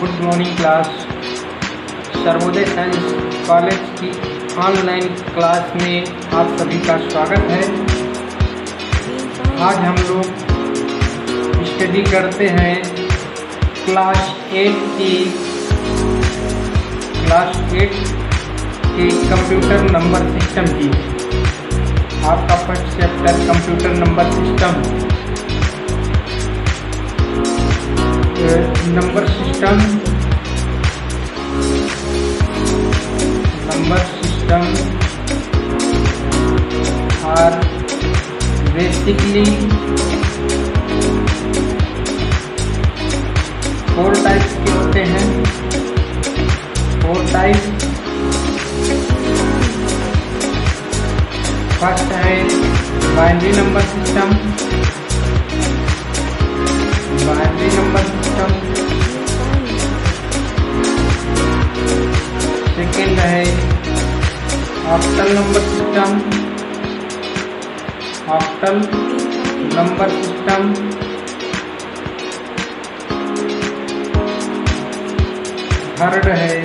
Good morning class. Sarvodaya science college की online class में आप सभी का स्वागत है। आज हम लोग स्टडी करते हैं क्लास 8 के कंप्यूटर नंबर सिस्टम की। आपका first chapter computer number system are basically 4 types के होते हैं। 4 टाइप्स। फर्स्ट है बाइनरी नंबर सिस्टम। सेकेंड है ऑक्टल नंबर सिस्टम। थर्ड है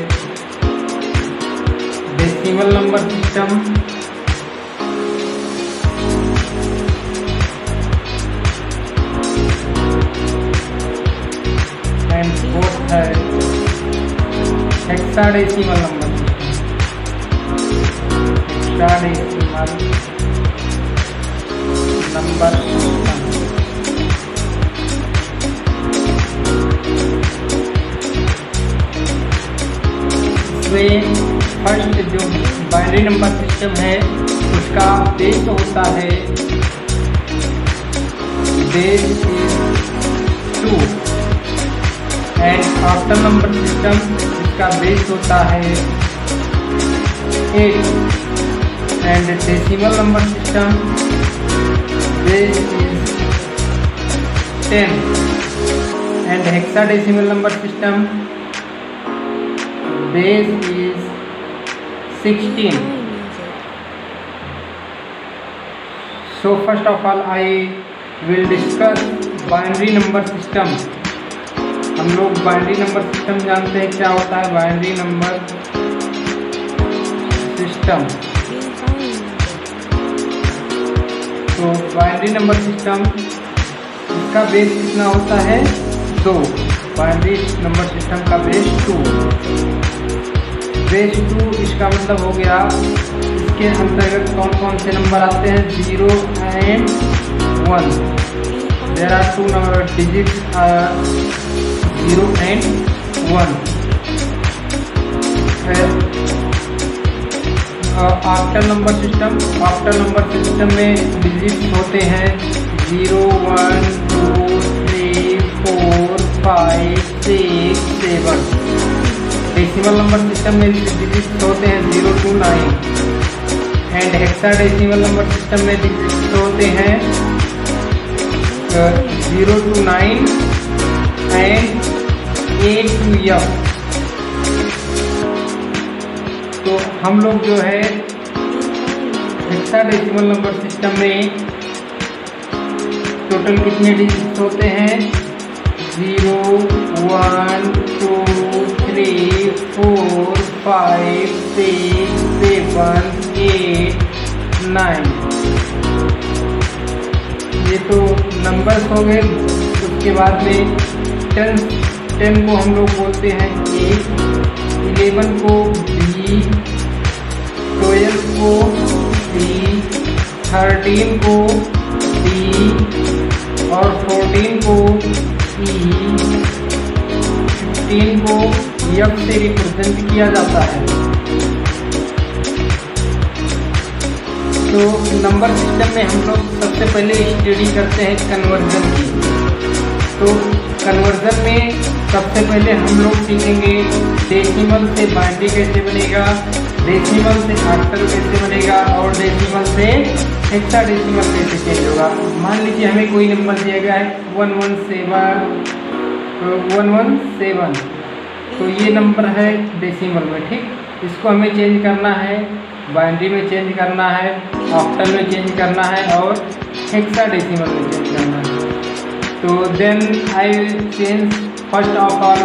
decimal number system. And fourth है हेक्साडेसिमल नंबर सिस्टम। इसमें फर्स्ट जो बाइनरी नंबर सिस्टम है उसका बेस होता है base is 2 and octal number system इसका बेस होता है 8 and decimal number system base is 10 and hexadecimal number system base is 16. So first of all I will discuss binary number system. हम लोग binary number system जानते हैं क्या होता है बाइनरी नंबर सिस्टम। तो बाइनरी नंबर सिस्टम इसका base कितना होता है 2। बाइनरी नंबर सिस्टम का बेस 2। इसका मतलब हो गया इसके अंतर्गत कौन कौन से नंबर आते हैं 0 and 1। There are 2 number digits 0 and 1। Octal number system में डिजिट्स होते हैं 0 1 2 3 4 5 6 7। डेसिमल नंबर सिस्टम में डिजिट्स होते हैं 0 to 9 and hexadecimal number system में डिजिट्स होते हैं 0 to 9 एंड 8 to F। तो हम लोग जो है हेक्साडेसिमल नंबर सिस्टम में टोटल कितने डिजिट्स होते हैं 0 1 2 3 4 5 6 7 8 9। ये तो नंबर्स हो गए। उसके बाद में 10 को हम लोग बोलते हैं A, 11 को B, 12 को C, 13 को D और 14 को E, 15 को F से रिप्रेजेंट किया जाता है। तो नंबर सिस्टम में हम लोग सबसे पहले स्टडी करते हैं कन्वर्जन की। तो कन्वर्जन में सबसे पहले हम लोग सीखेंगे डेसिमल से बाइनरी कैसे बनेगा, डेसिमल से ऑक्टल कैसे बनेगा और डेसिमल से हेक्साडेसिमल कैसे चेंज होगा। मान लीजिए हमें कोई नंबर दिया गया है 117। तो ये नंबर है डेसिमल में, ठीक। इसको हमें चेंज करना है, बाइनरी में चेंज करना है, ऑक्टल में चेंज करना है और हेक्साडेसिमल में चेंज करना है। तो then I will change first of all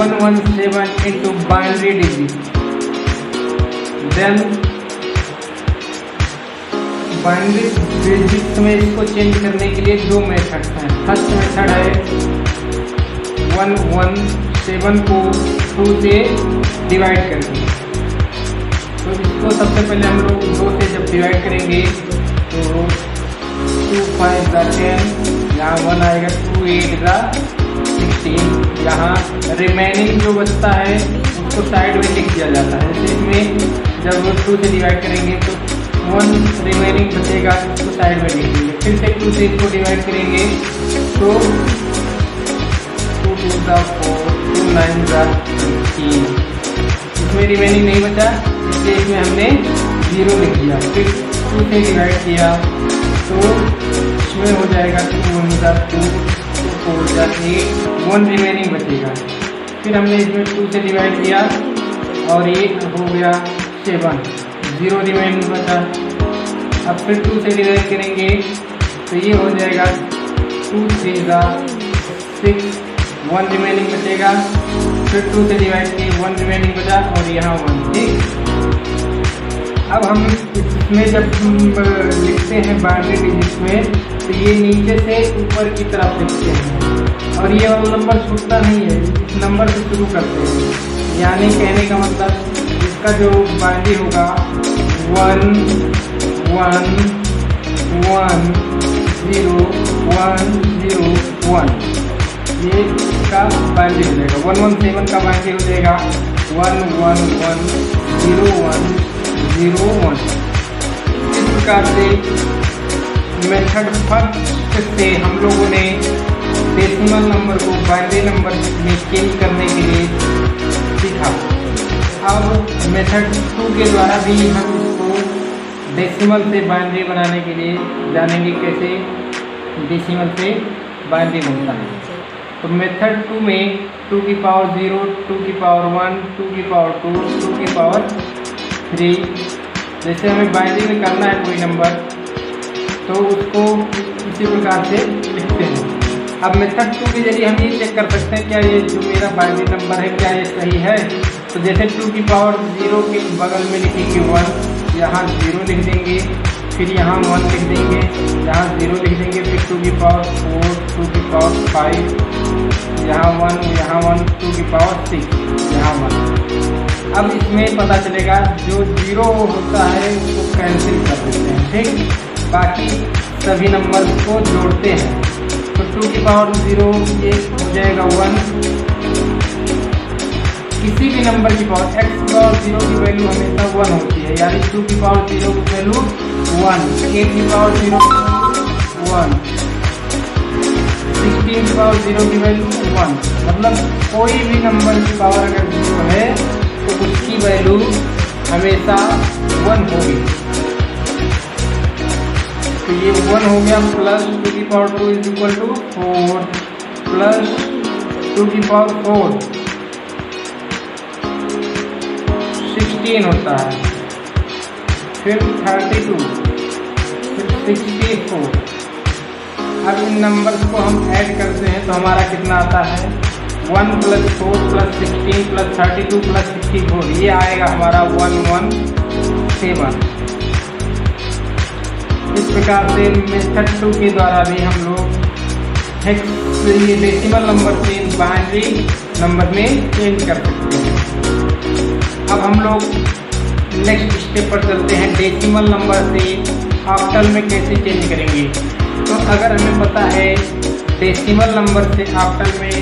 117 into binary digit, then binary digits में इसको चेंज करने के लिए दो मेथड हैं। फर्स्ट मेथड है 117 को 2 से डिवाइड करके। तो इसको सबसे पहले हम लोग 2 से जब डिवाइड करेंगे तो 2 5 10, यहाँ 1 आएगा, 2 8 16, यहाँ रिमेनिंग जो बचता है उसको साइड में लिख दिया जाता है। जैसे इसमें जब 2 से डिवाइड करेंगे तो 1 रिमेनिंग बचेगा, उसको साइड में लिख देंगे। फिर से 2 से इसको डिवाइड करेंगे तो 2 2 4 2 9 16, इसमें रिमेनिंग नहीं बचा, इसलिए इसमें हमने 0 लिख दिया। फिर 2 से डिवाइड किया तो इसमें हो जाएगा 2 1 2 2 4 8, 1 रिमेनिंग बचेगा। फिर हमने इसमें 2 से डिवाइड किया और ये हो गया 7, 0 रिमेनिंग बचा। अब फिर 2 से डिवाइड करेंगे तो ये हो जाएगा 2 3 6, 1 रिमेनिंग बचेगा। फिर 2 से डिवाइड किए, 1 रिमेनिंग बचा और यहाँ 1, ठीक। अब हम इसमें जब लिखते हैं बाइनरी डिजिट्स में तो ये नीचे से ऊपर की तरफ लिखते हैं और ये वाला नंबर छूटता नहीं है, इस नंबर से शुरू करते हैं। यानी कहने का मतलब इसका जो बाइनरी होगा 1 1 1 0 1 0 1, ये इसका बाइनरी हो जाएगा। 117 का बाइनरी हो जाएगा 1 1 1 0 1 0 1। इस प्रकार से मेथड फर्स्ट से हम लोगों ने डेसिमल नंबर को बाइनरी नंबर में चेंज करने के लिए सीखा। अब मेथड 2 के द्वारा भी हम इसको डेसिमल से बाइनरी बनाने के लिए जानेंगे कैसे डेसिमल से बाइनरी बनता है। तो मेथड 2 में 2 की पावर 0, 2 की पावर 1, 2 की पावर 2, 2 की पावर 3, जैसे हमें बाइनरी में करना है कोई नंबर तो उसको इसी प्रकार से लिखते हैं। अब मेथड 2 के जरिए हम ये चेक कर सकते हैं क्या ये जो मेरा बाइनरी नंबर है क्या ये सही है। तो जैसे 2 की पावर 0 के बगल में लिखेंगे 1, यहाँ 0 लिख देंगे, फिर यहाँ 1 लिख देंगे, यहाँ 0 लिख देंगे, फिर 2 की पावर 4, 2 की पावर 5, यहाँ 1, यहाँ 1, 2 की पावर 6, यहाँ 1। अब इसमें पता चलेगा जो 0 होता है उसको कैंसिल कर देते हैं, ठीक। बाकी सभी नंबर को जोड़ते हैं तो 2 की पावर 0 ये हो जाएगा 1। किसी भी नंबर की पावर x की पावर 0 की वैल्यू हमेशा 1 होती है, यानी 2 की पावर 0 की वैल्यू 1, 8 की पावर 0 1, 16 की पावर 0 की वैल्यू 1। मतलब कोई भी नंबर की पावर अगर 0 है तो उसकी वैल्यू हमेशा 1 होगी। तो ये 1 हो गया, प्लस 2 की power 2 is equal to 4, plus 2 की पावर 4 16 होता है, फिर 32, फिर 64। अब इन नंबर्स को हम ऐड करते हैं तो हमारा कितना आता है 1 + 4 + 16 + 32 + 64, ये आएगा हमारा 117। इस प्रकार से मेथड 2 के द्वारा भी हम लोग ये डेसिमल नंबर से बाइनरी नंबर में चेंज कर सकते हैं। अब हम लोग नेक्स्ट स्टेप पर चलते हैं, डेसिमल नंबर से ऑक्टल में कैसे चेंज करेंगे। तो अगर हमें पता है डेसिमल नंबर से ऑक्टल में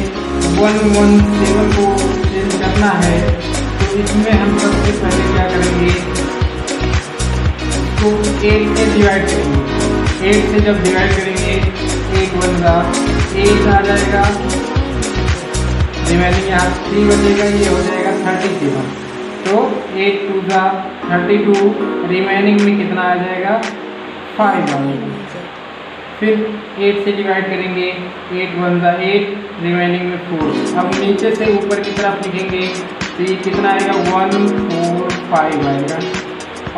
117 को चेंज करना है तो इसमें हम सबसे पहले क्या करेंगे, इसको 8 से डिवाइड करेंगे। 8 से जब डिवाइड करेंगे 8 1 8 आ जाएगा, रिमेनिंग यहाँ 3 बचेगा, ये हो जाएगा 37। तो 8 2 32, रिमेनिंग में कितना आ जाएगा 5 आ जाएगा। फिर 8 से डिवाइड करेंगे, 8 1 8, रिमेनिंग में 4। अब नीचे से ऊपर की तरफ लिखेंगे तो ये कितना आएगा 1 4 5 आएगा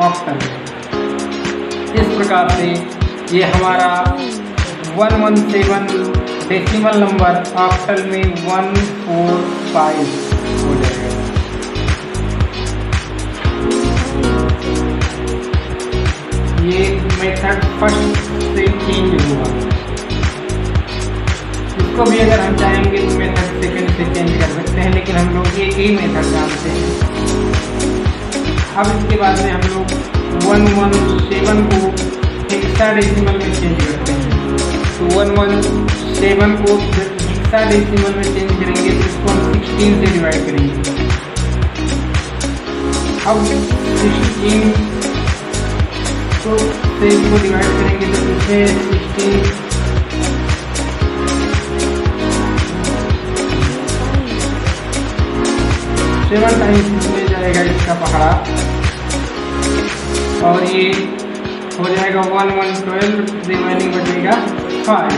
ऑक्टल। इस प्रकार से ये हमारा 117 डेसिमल नंबर ऑक्टल में 145 फर्स्ट से चेंज होगा। इसको भी अगर हम चाहेंगे तो मेथड सेकंड से चेंज कर सकते हैं, लेकिन हम लोग एक ही मेथड जानते हैं। अब इसके बाद में हम लोग 117 को हेक्साडेसिमल में चेंज करते हैं। तो 117 को हेक्साडेसिमल में चेंज करेंगे तो इसको हम 16 से डिवाइड करेंगे। अब 16 को से इसको डिवाइड करेंगे तो इसमें 16 7 टाइम्स में जाएगा इसका पहाड़ा, और ये हो जाएगा 1112, रिमेनिंग बचेगा 5।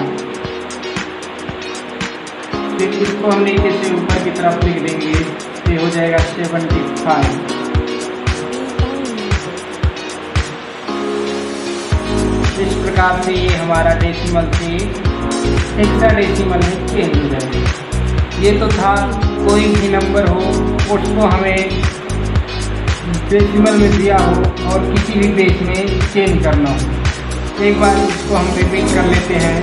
फिर इसको हम नीचे से ऊपर की तरफ लिख देंगे, ये हो जाएगा 75। इस प्रकार से ये हमारा डेसिमल से हेक्साडेसिमल में चेंज हो जाएगा। ये तो था कोई भी नंबर हो उसको हमें डेसिमल में दिया हो और किसी भी बेस में चेंज करना हो। एक बार इसको हम रिपीट कर लेते हैं।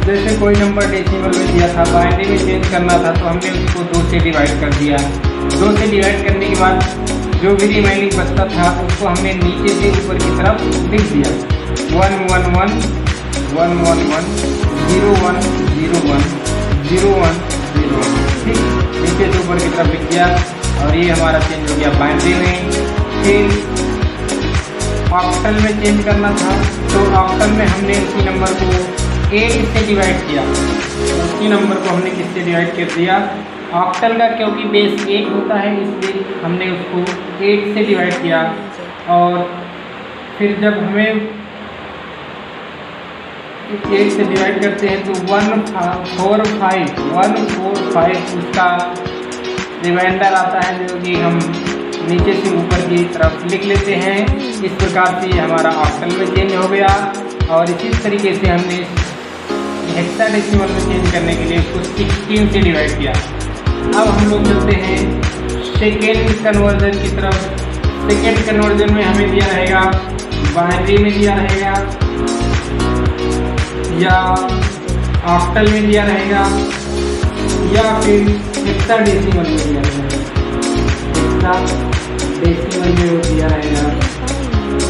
जैसे कोई नंबर डेसिमल में दिया था, बाइनरी में चेंज करना था, तो हमने उसको 2 से डिवाइड कर दिया। 2 से डिवाइड करने के बाद जो भी रिमेनिंग बचता था उसको हमने नीचे से ऊपर की तरफ लिख दिया। 111 111 01 01 01 01, ठीक, नीचे से ऊपर की तरफ लिख दिया। और ये हमारा चेंज हो गया बाइनरी में। फिर ऑक्टल में चेंज करना था, तो ऑक्टल में हमने उसी नंबर को 8 से डिवाइड किया। उसी नंबर को हमने किससे डिवाइड कर दिया? ऑक्टल का क्योंकि बेस 8 होता है इसलिए हमने उसको 8 से डिवाइड किया। और फिर जब हमें 8 से डिवाइड करते हैं तो 145 उसका रिमाइंडर आता है, जो कि हम नीचे से ऊपर की तरफ लिख लेते हैं। इस प्रकार से हमारा ऑक्टल में चेंज हो गया। और इसी तरीके से हमने हेक्साडेसिमल में चेंज करने के लिए उसको 16 से डिवाइड किया। अब हम लोग चलते हैं सेकेंड कन्वर्जन की तरफ। सेकेंड कन्वर्जन में हमें दिया रहेगा बाइनरी में दिया रहेगा या ऑक्टल में दिया रहेगा या फिर हेक्साडेसिमल में दिया रहेगा। हेक्साडेसिमल में वो दिया रहेगा।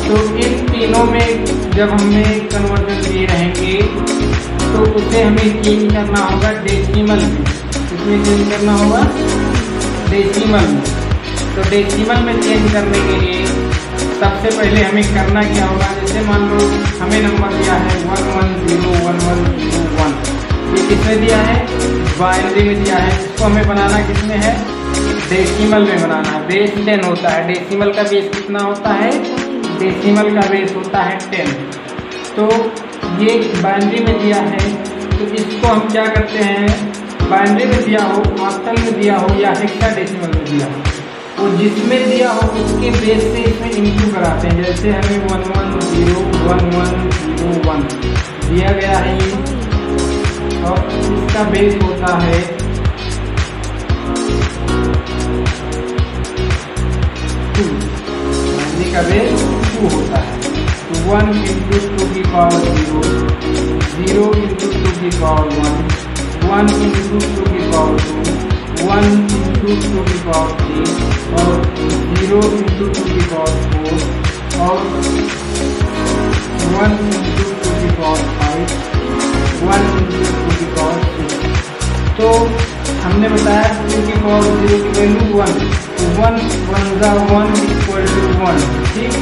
तो इन तीनों में जब हमें कन्वर्जन दिए रहेंगे तो उसे हमें चेंज करना होगा डेसिमल में। इसमें चेंज करना होगा डेसिमल में। तो डेसिमल में चेंज करने के लिए सबसे पहले हमें करना क्या होगा? जैसे मान लो हमें नंबर दिया है 1101101, ये किसमें दिया है? बाइनरी में दिया है। इसको हमें बनाना किसमें है? डेसिमल में बनाना है। बेस 10 होता है। डेसिमल का बेस कितना होता है? डेसिमल का बेस होता है 10। तो ये बाइनरी में दिया है, तो इसको हम क्या करते हैं? बाइनरी में दिया हो, ऑक्टल में दिया हो या हेक्साडेसिमल में दिया हो, वो जिसमें दिया हो उसके बेस से इसमें इंटू कराते हैं। जैसे हमें 1101101 दिया गया है ये, और इसका बेस होता है 2। बाइनरी का बेस 2 होता है। तो 1 × 2 की पावर 0, 0 × 2 की पावर 1, 1 × 2 की पावर 2, 1 × 2 की पावर 3 और 0 × 2 की पावर 4 और 1 × 2 की पावर 5, 1 × 2 की पावर 6। तो हमने बताया 2 की पावर 0 की वैल्यू 1, तो 1 = 1, ठीक।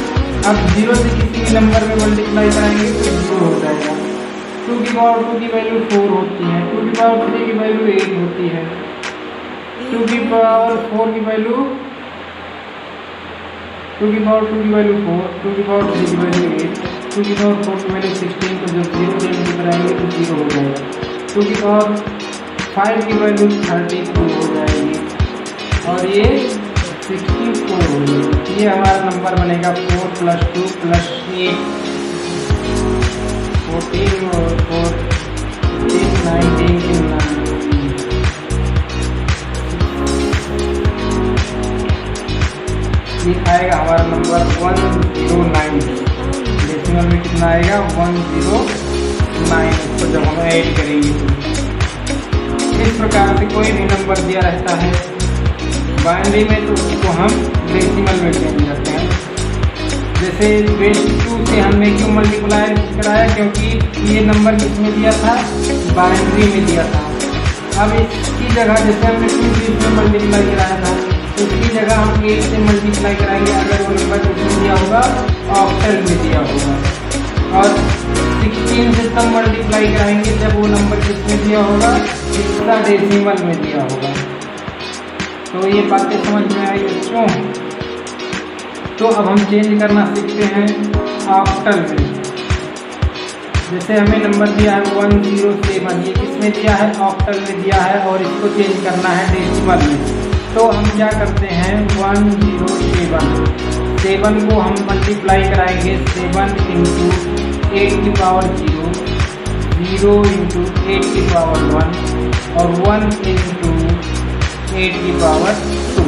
अब 0 से किसी भी नंबर में मल्टीप्लाई कराएंगे तो 0 हो जाएगा। 2 की पावर 2 की वैल्यू 4 होती है, 2 की पावर 3 की वैल्यू 8 होती है, 2 की पावर 4 की वैल्यू 2 की पावर 2 की वैल्यू 4, 2 की पावर 3 की वैल्यू 8, 2 की पावर 4 की वैल्यू 16। तो जब 0 से मल्टीप्लाई कराएंगे तो 0 हो जाएगा। 2 की पावर 5 की वैल्यू 32 हो जाएगी और ये 64 हो जाएगी। ये हमारा नंबर बनेगा 4 + 2 + 8 14 और 4 19 ये आएगा हमारा नंबर 109। डेसिमल में कितना आएगा 109, इसको जब हम ऐड करेंगे तो इस प्रकार से कोई भी नंबर दिया रहता है बाइनरी में तो उसको हम डेसिमल में चेंज करते हैं। जैसे बेस 2 से हमने क्यों मल्टीप्लाई कराया, क्योंकि ये नंबर किसमें दिया था, बाइनरी में दिया था। अब इसकी जगह जैसे हमने 2 से मल्टीप्लाई कराया था, इसकी जगह हम 8 से मल्टीप्लाई कराएंगे अगर वो नंबर किसमें दिया होगा, ऑक्टल में दिया होगा। और 16 से तब मल्टीप्लाई कराएंगे जब वो नंबर किसमें दिया होगा, हेक्साडेसिमल में दिया होगा। तो ये बातें समझ में आई बच्चों। तो अब हम चेंज करना सीखते हैं ऑक्टल में। जैसे हमें नंबर दिया है 107, ये किसमें दिया है, ऑक्टल में दिया है, और इसको चेंज करना है डेसिमल में। तो हम क्या करते हैं 107, 7 को हम मल्टीप्लाई कराएंगे 7 इंटू 8 की पावर 0, 0 इंटू 8 की पावर 1 और 1 इंटू 8 की पावर 2।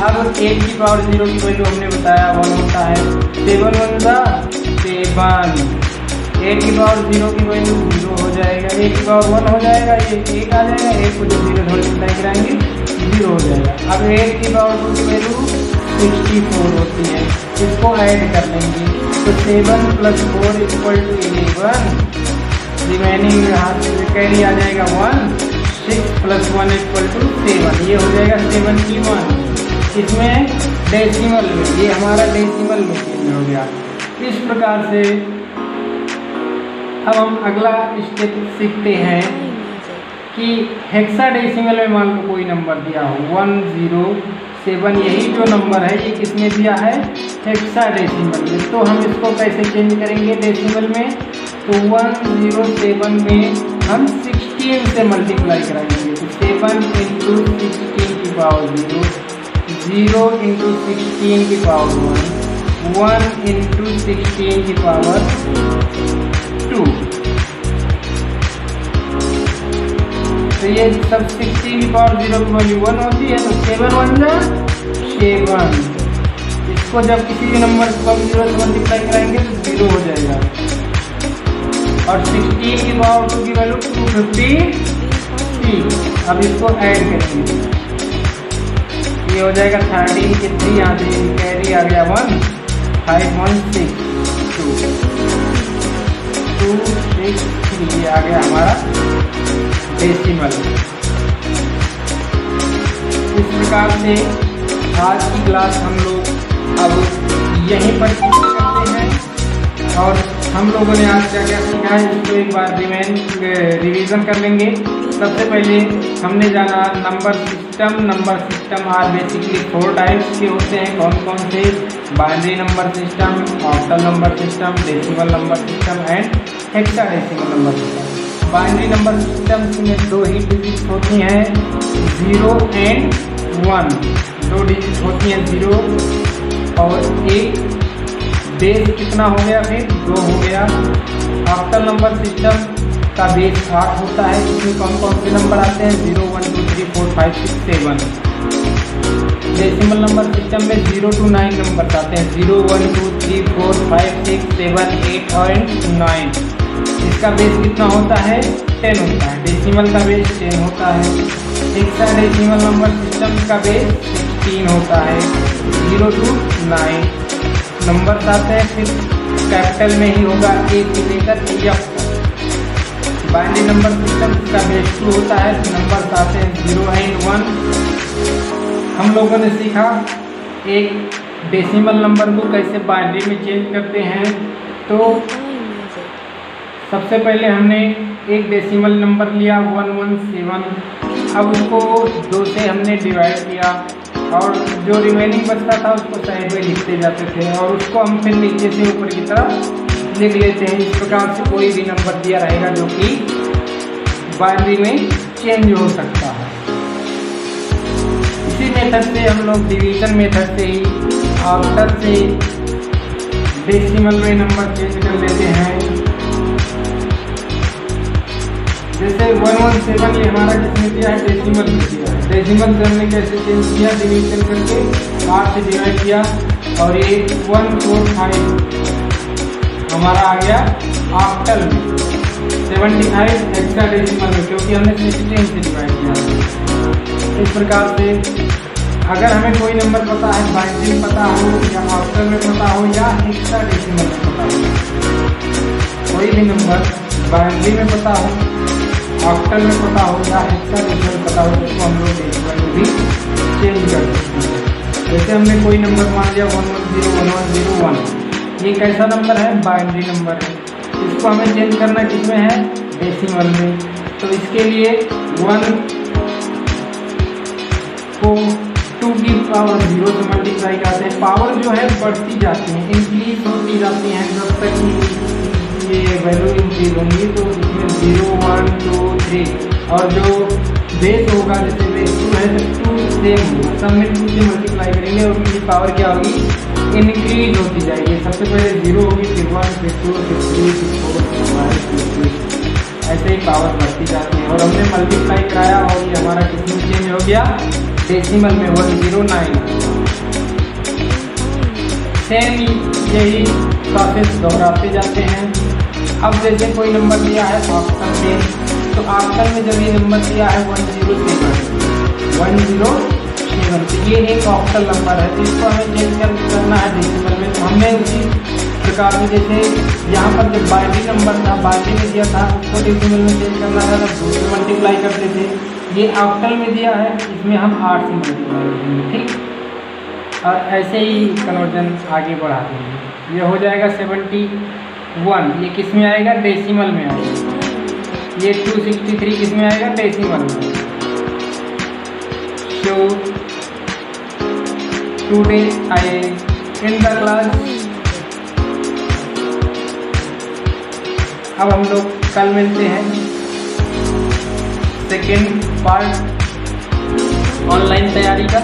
अब 8 की पावर 0 की वैल्यू हमने बताया 1 होता है, 7 1 7, 8 की पावर 0 की वैल्यू 0 हो जाएगा, 8 की पावर 1 हो जाएगा, ये 1 आ जाएगा, 1 को जब 0 मल्टीप्लाई कराएंगे 0 हो जाएगा। अब 8 की पावर 2 की वैल्यू 64 होती है, इसको ऐड कर लेंगे तो 7 + 4 = 11, रिमेनिंग कैरी आ जाएगा 1, 6 + 1 = 7, ये हो जाएगा 71। इसमें डेसिमल में, ये हमारा डेसिमल में चेंज हो गया। इस प्रकार से अब हम अगला स्टेप सीखते हैं कि हेक्साडेसिमल में मान लो कोई नंबर दिया हो 107, यही जो नंबर है ये किसमें दिया है, हेक्साडेसिमल में। तो हम इसको कैसे चेंज करेंगे डेसिमल में, तो 107 में हम 16 से मल्टीप्लाई कराएंगे तो 7 इंटू 16 की पावर 0, 0 इंटू 16 की पावर 1, 1 इंटू 16 की पावर 2। तो ये सब 16 की पावर 0 की वैल्यू 1 होती है, तो 7 1 जा 7। इसको जब किसी भी नंबर को हम 0 से मल्टीप्लाई कराएंगे तो 0 हो जाएगा। और 16 की पावर 2 की वैल्यू 253। अब इसको ऐड करेंगे, ये हो जाएगा 13 के 3, यहाँ से कैरी आ गया 1, 5 1 6 2 6 3, ये आ गया हमारा डेसिमल। इस प्रकार से आज की क्लास हम लोग अब यहीं पर करते हैं और हम लोगों ने आज क्या क्या सीखा है इसको एक बार रिवीजन कर लेंगे। सबसे पहले हमने जाना number system are basically 4 types के होते हैं। कौन कौन से, binary number system, octal number system, decimal number system and hexadecimal number system. Binary number system में 2 ही डिजिट होती हैं, 0 एंड 1, 2 डिजिट होती हैं 0 और 1। बेस कितना हो गया, फिर 2 हो गया। ऑक्टल नंबर सिस्टम का बेस 8 होता है, इसमें कौन कौन से नंबर आते हैं, 0 1 2 3 4 5 6 7। डेसिमल नंबर सिस्टम में 0 to 9 नंबर आते हैं, 0 1 2 3 4 5 6 7 8 और 9। इसका बेस कितना होता है, 10 होता है। डेसिमल का बेस 10 होता है। हेक्साडेसिमल नंबर सिस्टम का बेस 16 होता है। 0 to 9 नंबर आते हैं, फिर कैपिटल में ही होगा A से लेकर F तक। बाइनरी नंबर सिस्टम का बेस 2 होता है, नंबर आते हैं 0 एंड 1। हम लोगों ने सीखा एक डेसिमल नंबर को कैसे बाइनरी में चेंज करते हैं। तो सबसे पहले हमने एक डेसिमल नंबर लिया 117, अब उसको 2 से हमने डिवाइड किया और जो रिमेनिंग बचता था उसको साइड में लिखते जाते थे और उसको हम फिर नीचे से ऊपर की तरफ लिख लेते हैं। इस प्रकार से कोई भी नंबर दिया रहेगा जो कि बाइनरी में चेंज हो सकता है। इसी मेथड से हम लोग डिवीजन मेथड से ही ऑक्टल से डेसिमल में नंबर चेंज कर लेते हैं। जैसे 117 ये हमारा किसने दिया है, डेसिमल में दिया है। डेसिमल से हमने कैसे चेंज किया, डिवीजन करके 8 से डिवाइड किया और ये 145 हमारा आ गया ऑक्टल में, 75 हेक्साडेसिमल में, क्योंकि हमने 16 से डिवाइड किया। इस प्रकार से अगर हमें कोई नंबर पता है, बाइनरी में पता हो या ऑक्टल में पता हो या हेक्साडेसिमल में पता हो, कोई भी नंबर बाइनरी में पता हो, ऑक्टल में पता हो या हेक्साडेसिमल में पता हो, उसको हम लोग डेसिमल में भी चेंज कर सकते हैं। जैसे हमने कोई नंबर मान लिया 1101, ये कैसा नंबर है? बाइनरी नंबर है। इसको हमें चेंज करना किसमें है? डेसिमल में। तो इसके लिए 1 को 2 की पावर 0 से मल्टीप्लाई करते हैं। पावर जो है बढ़ती जाती है, इंक्रीज होती जाती हैं जब तक कि ये वैल्यू इंक्रीज होंगी। तो इसमें 0, 1, 2, 3 और जो बेस होगा, जैसे बेस 2 है तो 2 सेम होगा, सब में 2 से मल्टीप्लाई करेंगे और उनकी पावर क्या होगी? इंक्रीज होती जाएगी। सबसे पहले 0 होगी, फिर 1, फिर 2, फिर 3, फिर 4, फिर 5, फिर 6, ऐसे ही पावर बढ़ती जाती है। और हमने मल्टीप्लाई कराया और ये हमारा किसमें चेंज हो गया? डेसिमल में 109। सेम यही प्रोसेस दोहराते जाते हैं। अब जैसे कोई नंबर दिया है ऑक्टल में, तो ऑक्टल में जब ये नंबर दिया है 107, तो ये एक ऑक्टल नंबर है, तो इसको हमें चेंज करना है डेसिमल में। तो हमने उसी प्रकार से, जैसे यहाँ पर जब बाइनरी नंबर था, बाइनरी में दिया था, उसको डेसिमल में चेंज करना था, तब 2 से मल्टीप्लाई करते थे। ये ऑक्टल में दिया है, इसमें हम 8 से मल्टीप्लाई करेंगे, ठीक। और ऐसे ही कन्वर्जन आगे बढ़ाते हैं। ये हो जाएगा 71, ये किस में आएगा? डेसिमल में आएगा। ये 263 किस में आएगा? डेसिमल में। So today I end the class। अब हम लोग कल मिलते हैं सेकेंड पार्ट ऑनलाइन तैयारी का।